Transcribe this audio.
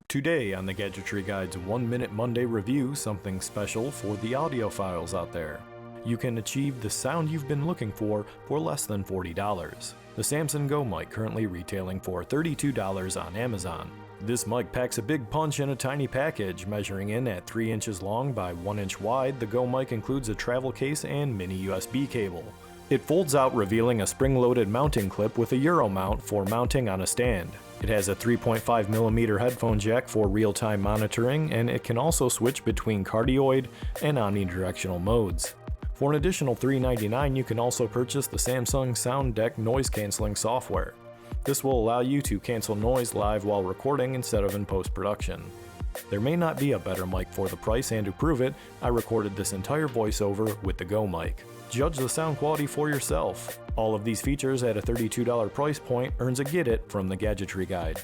Today on the Gadgetry Guide's 1 Minute Monday Review, something special for the audiophiles out there. You can achieve the sound you've been looking for less than $40. The Samson Go Mic currently retailing for $32 on Amazon. This mic packs a big punch in a tiny package, measuring in at 3 inches long by 1 inch wide. The Go Mic includes a travel case and mini USB cable. It folds out, revealing a spring-loaded mounting clip with a Euro mount for mounting on a stand. It has a 3.5mm headphone jack for real-time monitoring, and it can also switch between cardioid and omnidirectional modes. For an additional $3.99, you can also purchase the Samsung Sound Deck noise-canceling software. This will allow you to cancel noise live while recording instead of in post-production. There may not be a better mic for the price, and to prove it, I recorded this entire voiceover with the Go Mic. Judge the sound quality for yourself. All of these features at a $32 price point earns a Get It from the Gadgetry Guide.